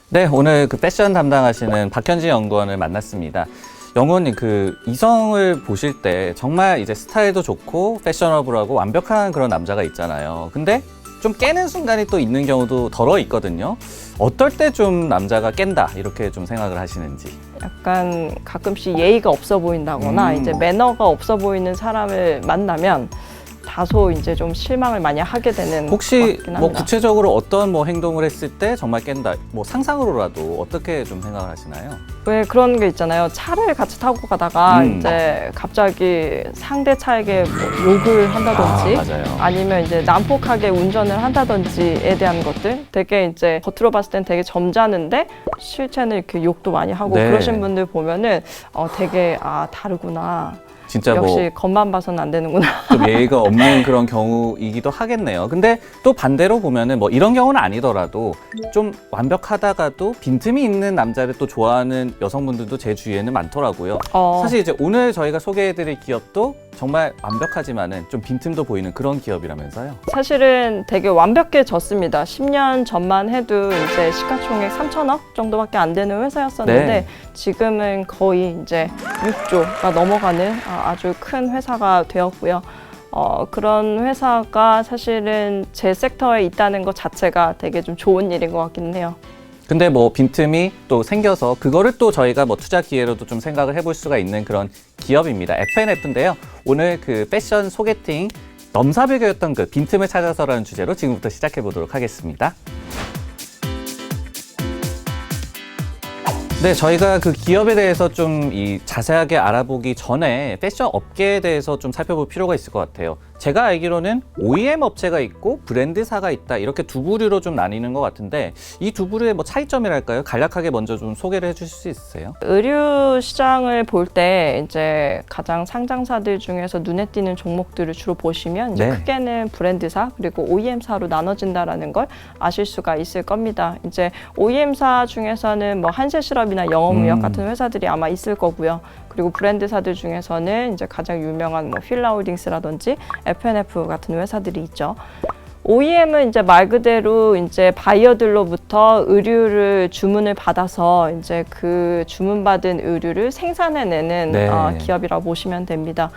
네, 오늘 그 패션 담당하시는 박현진 연구원을 만났습니다. 연구원님, 그 이성을 보실 때 정말 이제 스타일도 좋고 패셔너블하고 완벽한 그런 남자가 있잖아요. 근데 좀 깨는 순간이 또 있는 경우도 덜어 있거든요. 어떨 때 좀 남자가 깬다 이렇게 좀 생각을 하시는지. 약간 가끔씩 예의가 없어 보인다거나 이제 매너가 없어 보이는 사람을 만나면 다소 이제 좀 실망을 많이 하게 되는 혹시 것 같긴 뭐 합니다. 구체적으로 어떤 뭐 행동을 했을 때 정말 깬다, 뭐 상상으로라도 어떻게 좀 생각을 하시나요? 왜 그런 게 있잖아요. 차를 같이 타고 가다가 이제 갑자기 상대 차에게 뭐 욕을 한다든지 맞아요. 아니면 이제 난폭하게 운전을 한다든지에 대한 것들 되게 이제 겉으로 봤을 땐 되게 점잖은데 실체는 이렇게 욕도 많이 하고 네. 그러신 분들 보면은 되게 다르구나. 진짜 역시 뭐 겉만 봐서는 안 되는구나. 좀 예의가 없는 그런 경우이기도 하겠네요. 근데 또 반대로 보면은 뭐 이런 경우는 아니더라도 좀 완벽하다가도 빈틈이 있는 남자를 또 좋아하는 여성분들도 제 주위에는 많더라고요. 사실 이제 오늘 저희가 소개해드릴 기업도 정말 완벽하지만은 좀 빈틈도 보이는 그런 기업이라면서요. 사실은 되게 완벽해졌습니다. 10년 전만 해도 이제 시가총액 3천억 정도밖에 안 되는 회사였었는데 네. 지금은 거의 이제 6조가 넘어가는 아주 큰 회사가 되었고요. 그런 회사가 사실은 제 섹터에 있다는 것 자체가 되게 좀 좋은 일인 것 같기는 해요. 근데 뭐 빈틈이 또 생겨서 그거를 또 저희가 뭐 투자 기회로도 좀 생각을 해볼 수가 있는 그런 기업입니다. FNF인데요. 오늘 그 패션 소개팅 넘사벽이었던 그 빈틈을 찾아서라는 주제로 지금부터 시작해 보도록 하겠습니다. 네, 저희가 그 기업에 대해서 좀 이 자세하게 알아보기 전에 패션 업계에 대해서 좀 살펴볼 필요가 있을 것 같아요. 제가 알기로는 OEM 업체가 있고 브랜드사가 있다, 이렇게 두 부류로 좀 나뉘는 것 같은데 이 두 부류의 뭐 차이점이랄까요? 간략하게 먼저 좀 소개를 해주실 수 있으세요? 의류 시장을 볼 때 이제 가장 상장사들 중에서 눈에 띄는 종목들을 주로 보시면 이제 네. 크게는 브랜드사 그리고 OEM사로 나눠진다라는 걸 아실 수가 있을 겁니다. 이제 OEM사 중에서는 뭐 한세실업이나 영어무역 같은 회사들이 아마 있을 거고요. 그리고 브랜드사들 중에서는 이제 가장 유명한 뭐 휠라홀딩스라든지 FNF 같은 회사들이 있죠. OEM은 이제 말 그대로 이제 바이어들로부터 의류를 주문을 받아서 이제 그 주문받은 의류를 생산해내는 네. 기업이라고 보시면 됩니다.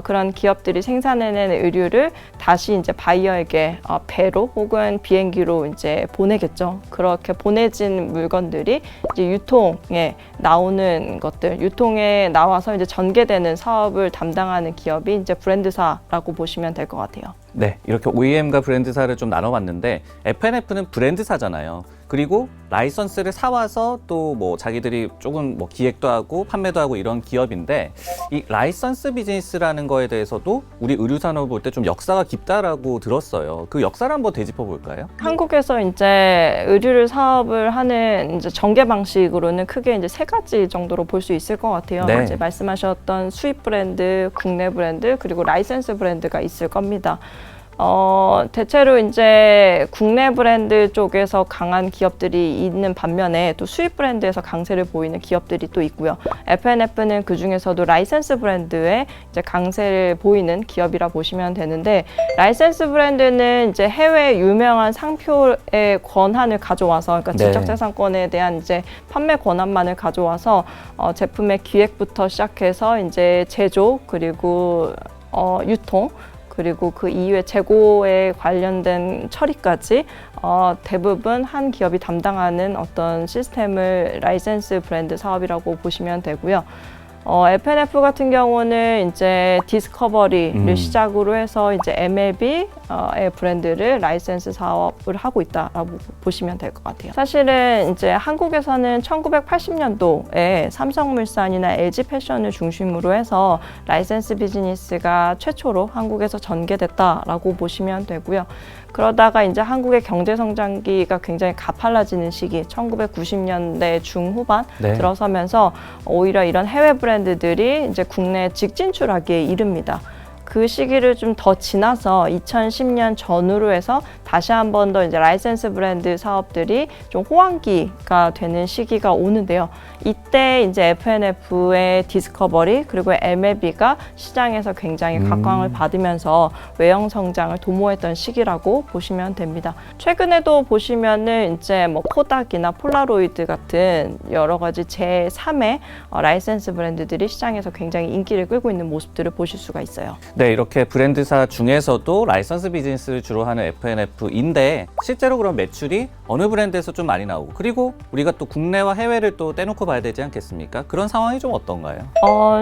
그런 기업들이 생산해낸 의류를 다시 이제 바이어에게 배로 혹은 비행기로 이제 보내겠죠. 그렇게 보내진 물건들이 이제 유통에 나오는 것들, 유통에 나와서 이제 전개되는 사업을 담당하는 기업이 이제 브랜드사라고 보시면 될 것 같아요. 네, 이렇게 OEM과 브랜드사를 좀 나눠봤는데 FNF는 브랜드사잖아요. 그리고 라이선스를 사와서 또 뭐 자기들이 조금 뭐 기획도 하고 판매도 하고 이런 기업인데 이 라이선스 비즈니스라는 거에 대해서도 우리 의류 산업을 볼 때 좀 역사가 깊다라고 들었어요. 그 역사를 한번 되짚어 볼까요? 한국에서 이제 의류를 사업을 하는 이제 전개 방식으로는 크게 이제 세 가지 정도로 볼 수 있을 것 같아요. 네. 이제 말씀하셨던 수입 브랜드, 국내 브랜드, 그리고 라이센스 브랜드가 있을 겁니다. 대체로 이제 국내 브랜드 쪽에서 강한 기업들이 있는 반면에 또 수입 브랜드에서 강세를 보이는 기업들이 또 있고요. FNF는 그 중에서도 라이센스 브랜드에 이제 강세를 보이는 기업이라 보시면 되는데, 라이센스 브랜드는 이제 해외 유명한 상표의 권한을 가져와서, 그러니까 네. 지적재산권에 대한 이제 판매 권한만을 가져와서 제품의 기획부터 시작해서 이제 제조 그리고 유통 그리고 그 이후에 재고에 관련된 처리까지 대부분 한 기업이 담당하는 어떤 시스템을 라이센스 브랜드 사업이라고 보시면 되고요. FNF 같은 경우는 이제 디스커버리를 시작으로 해서 이제 MLB의 브랜드를 라이센스 사업을 하고 있다라고 보시면 될 것 같아요. 사실은 이제 한국에서는 1980년도에 삼성물산이나 LG패션을 중심으로 해서 라이센스 비즈니스가 최초로 한국에서 전개됐다라고 보시면 되고요. 그러다가 이제 한국의 경제 성장기가 굉장히 가팔라지는 시기, 1990년대 중후반 네. 들어서면서 오히려 이런 해외 브랜드들이 이제 국내 직진출하기에 이릅니다. 그 시기를 좀 더 지나서 2010년 전후로 해서 다시 한 번 더 이제 라이센스 브랜드 사업들이 좀 호황기가 되는 시기가 오는데요. 이때 이제 FNF의 디스커버리 그리고 MLB가 시장에서 굉장히 각광을 받으면서 외형 성장을 도모했던 시기라고 보시면 됩니다. 최근에도 보시면은 이제 뭐 코닥이나 폴라로이드 같은 여러 가지 제3의 라이센스 브랜드들이 시장에서 굉장히 인기를 끌고 있는 모습들을 보실 수가 있어요. 네, 이렇게 브랜드사 중에서도 라이선스 비즈니스를 주로 하는 FNF인데 실제로 그런 매출이 어느 브랜드에서 좀 많이 나오고 그리고 우리가 또 국내와 해외를 또 떼놓고 봐야 되지 않겠습니까? 그런 상황이 좀 어떤가요?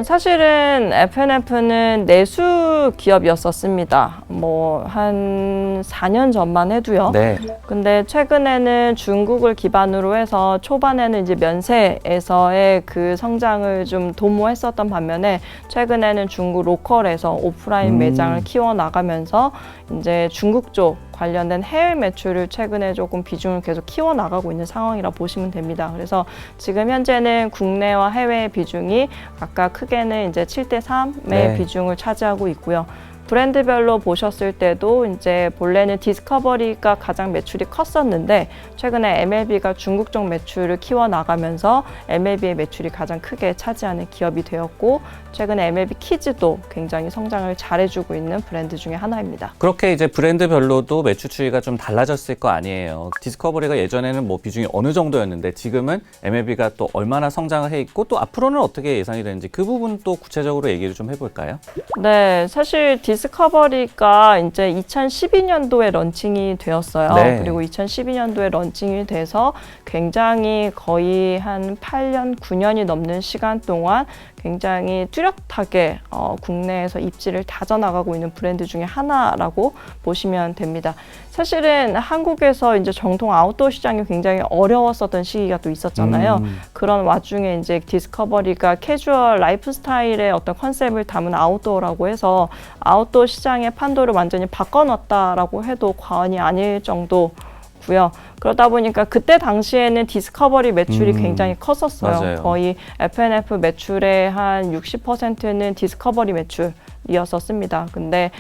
사실은 FNF는 내수 기업이었었습니다. 뭐 한 4년 전만 해도요. 네. 근데 최근에는 중국을 기반으로 해서 초반에는 이제 면세에서의 그 성장을 좀 도모했었던 반면에 최근에는 중국 로컬에서 오프라인 매장을 키워나가면서 이제 중국 쪽 관련된 해외 매출을 최근에 조금 비중을 계속 키워나가고 있는 상황이라 보시면 됩니다. 그래서 지금 현재는 국내와 해외의 비중이 각각 크게는 이제 7대3의 네. 비중을 차지하고 있고요. 브랜드별로 보셨을 때도 이제 본래는 디스커버리가 가장 매출이 컸었는데 최근에 MLB가 중국 쪽 매출을 키워나가면서 MLB의 매출이 가장 크게 차지하는 기업이 되었고 최근에 MLB 키즈도 굉장히 성장을 잘해주고 있는 브랜드 중에 하나입니다. 그렇게 이제 브랜드별로도 매출 추이가 좀 달라졌을 거 아니에요. 디스커버리가 예전에는 뭐 비중이 어느 정도였는데 지금은 MLB가 또 얼마나 성장을 해 있고 또 앞으로는 어떻게 예상이 되는지 그 부분 또 구체적으로 얘기를 좀 해볼까요? 네, 사실 디스커버리가 이제 2012년도에 런칭이 되었어요. 네. 그리고 2012년도에 런칭이 돼서 굉장히 거의 한 8년, 9년이 넘는 시간 동안 굉장히 뚜렷하게 국내에서 입지를 다져나가고 있는 브랜드 중에 하나라고 보시면 됩니다. 사실은 한국에서 이제 정통 아웃도어 시장이 굉장히 어려웠었던 시기가 또 있었잖아요. 그런 와중에 이제 디스커버리가 캐주얼 라이프 스타일의 어떤 컨셉을 담은 아웃도어라고 해서 아웃도어 시장의 판도를 완전히 바꿔놨다라고 해도 과언이 아닐 정도고요. 그러다 보니까 그때 당시에는 디스커버리 매출이 굉장히 컸었어요. 맞아요. 거의 FNF 매출의 한 60%는 디스커버리 매출이었었습니다. 근데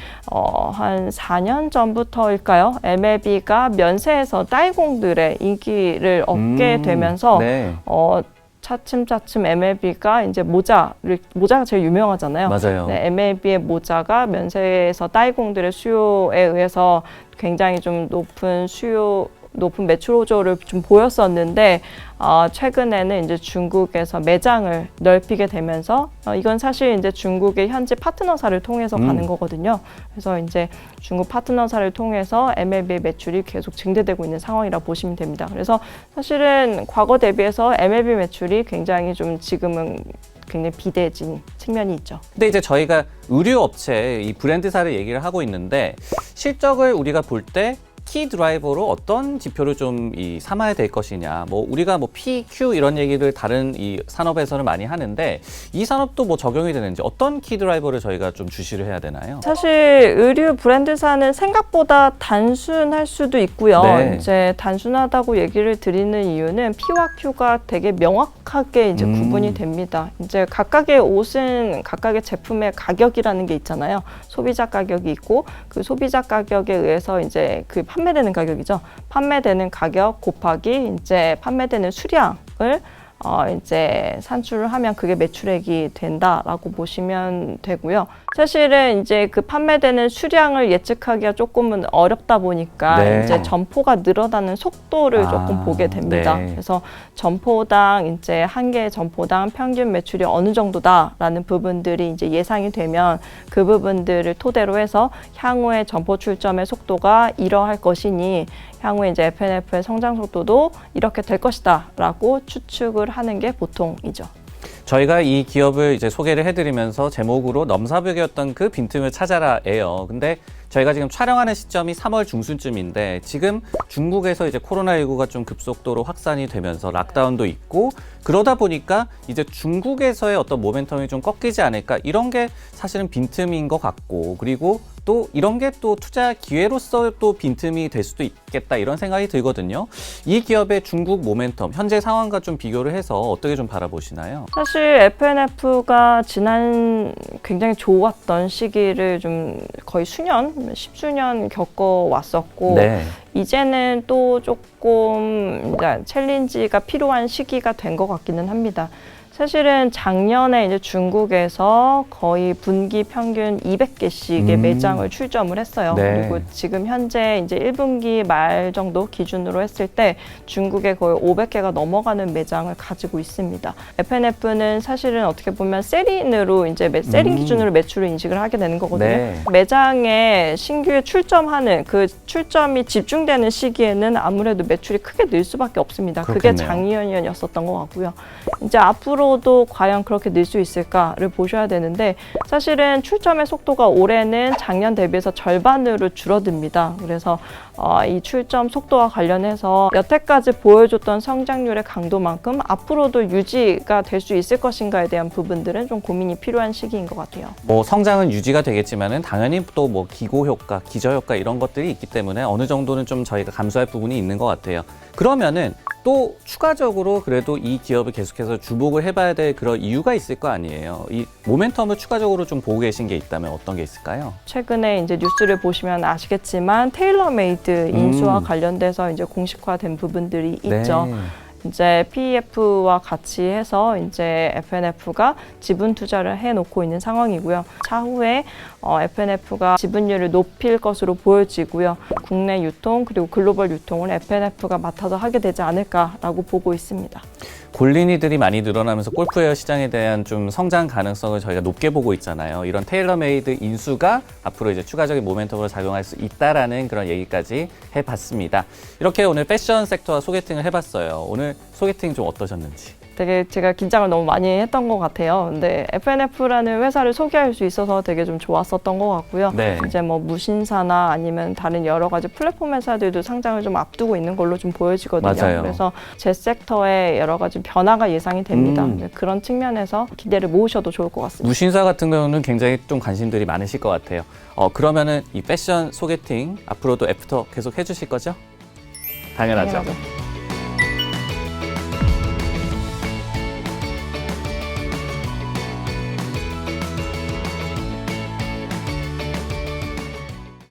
한 4년 전부터일까요? MLB가 면세에서 딸공들의 인기를 얻게 되면서 네. 차츰차츰 MLB가 이제 모자가 제일 유명하잖아요. 맞아요. 네, MLB의 모자가 면세에서 따이공들의 수요에 의해서 굉장히 좀 높은 매출 호조를 좀 보였었는데 최근에는 이제 중국에서 매장을 넓히게 되면서 이건 사실 이제 중국의 현지 파트너사를 통해서 가는 거거든요. 그래서 이제 중국 파트너사를 통해서 MLB의 매출이 계속 증대되고 있는 상황이라 보시면 됩니다. 그래서 사실은 과거 대비해서 MLB 매출이 굉장히 좀 지금은 굉장히 비대해진 측면이 있죠. 근데 이제 저희가 의류 업체 이 브랜드사를 얘기를 하고 있는데 실적을 우리가 볼 때 키 드라이버로 어떤 지표를 좀 삼아야 될 것이냐. 뭐 우리가 뭐 P, Q 이런 얘기를 다른 이 산업에서는 많이 하는데 이 산업도 뭐 적용이 되는지 어떤 키 드라이버를 저희가 좀 주시를 해야 되나요? 사실 의류 브랜드사는 생각보다 단순할 수도 있고요. 네. 이제 단순하다고 얘기를 드리는 이유는 P와 Q가 되게 명확하게 이제 구분이 됩니다. 이제 각각의 옷은 각각의 제품의 가격이라는 게 있잖아요. 소비자 가격이 있고 그 소비자 가격에 의해서 이제 그 판매되는 가격이죠. 판매되는 가격 곱하기 이제 판매되는 수량을 이제 산출을 하면 그게 매출액이 된다라고 보시면 되고요. 사실은 이제 그 판매되는 수량을 예측하기가 조금은 어렵다 보니까 네. 이제 점포가 늘어나는 속도를 조금 보게 됩니다. 네. 그래서 점포당 이제 한 개의 점포당 평균 매출이 어느 정도다라는 부분들이 이제 예상이 되면 그 부분들을 토대로 해서 향후의 점포 출점의 속도가 이러할 것이니 향후에 이제 FNF의 성장 속도도 이렇게 될 것이다라고 추측을 하는 게 보통이죠. 저희가 이 기업을 이제 소개를 해드리면서 제목으로 넘사벽이었던 그 빈틈을 찾아라예요. 근데 저희가 지금 촬영하는 시점이 3월 중순쯤인데 지금 중국에서 이제 코로나19가 좀 급속도로 확산이 되면서 락다운도 있고 그러다 보니까 이제 중국에서의 어떤 모멘텀이 좀 꺾이지 않을까 이런 게 사실은 빈틈인 것 같고 그리고 또 이런 게 또 투자 기회로서 또 빈틈이 될 수도 있겠다 이런 생각이 들거든요. 이 기업의 중국 모멘텀 현재 상황과 좀 비교를 해서 어떻게 좀 바라보시나요? 사실 FNF가 지난 굉장히 좋았던 시기를 좀 거의 수년, 10수년 겪어왔었고 네. 이제는 또 조금 이제 챌린지가 필요한 시기가 된 것 같기는 합니다. 사실은 작년에 이제 중국에서 거의 분기 평균 200개씩의 매장을 출점을 했어요. 네. 그리고 지금 현재 이제 1분기 말 정도 기준으로 했을 때 중국에 거의 500개가 넘어가는 매장을 가지고 있습니다. FNF는 사실은 어떻게 보면 세린으로 이제 세린 기준으로 매출을 인식을 하게 되는 거거든요. 네. 매장에 신규에 출점하는 그 출점이 집중되는 시기에는 아무래도 매출이 크게 늘 수밖에 없습니다. 그게 그렇겠네요. 작년이었었던 것 같고요. 이제 앞으로도 과연 그렇게 늘 수 있을까를 보셔야 되는데 사실은 출점의 속도가 올해는 작년 대비해서 절반으로 줄어듭니다. 그래서 이 출점 속도와 관련해서 여태까지 보여줬던 성장률의 강도만큼 앞으로도 유지가 될 수 있을 것인가에 대한 부분들은 좀 고민이 필요한 시기인 것 같아요. 뭐 성장은 유지가 되겠지만은 당연히 또 뭐 기고 효과, 기저 효과 이런 것들이 있기 때문에 어느 정도는 좀 저희가 감수할 부분이 있는 것 같아요. 그러면은 또 추가적으로 그래도 이 기업을 계속해서 주목을 해봐야 될 그런 이유가 있을 거 아니에요. 이 모멘텀을 추가적으로 좀 보고 계신 게 있다면 어떤 게 있을까요? 최근에 이제 뉴스를 보시면 아시겠지만 테일러메이드 인수와 관련돼서 이제 공식화된 부분들이 있죠. 네. 이제 PEF와 같이 해서 이제 FNF가 지분 투자를 해놓고 있는 상황이고요. 차후에 FNF가 지분율을 높일 것으로 보여지고요. 국내 유통 그리고 글로벌 유통을 FNF가 맡아서 하게 되지 않을까라고 보고 있습니다. 골린이들이 많이 늘어나면서 골프웨어 시장에 대한 좀 성장 가능성을 저희가 높게 보고 있잖아요. 이런 테일러메이드 인수가 앞으로 이제 추가적인 모멘텀으로 작용할 수 있다라는 그런 얘기까지 해봤습니다. 이렇게 오늘 패션 섹터와 소개팅을 해봤어요. 오늘 소개팅 좀 어떠셨는지? 되게 제가 긴장을 너무 많이 했던 것 같아요. 근데 FNF라는 회사를 소개할 수 있어서 되게 좀 좋았었던 것 같고요. 네. 이제 뭐 무신사나 아니면 다른 여러 가지 플랫폼 회사들도 상장을 좀 앞두고 있는 걸로 좀 보여지거든요. 맞아요. 그래서 제 섹터에 여러 가지 변화가 예상이 됩니다. 그런 측면에서 기대를 모으셔도 좋을 것 같습니다. 무신사 같은 경우는 굉장히 좀 관심들이 많으실 것 같아요. 그러면은 이 패션 소개팅 앞으로도 애프터 계속 해주실 거죠? 당연하죠. 당연하죠.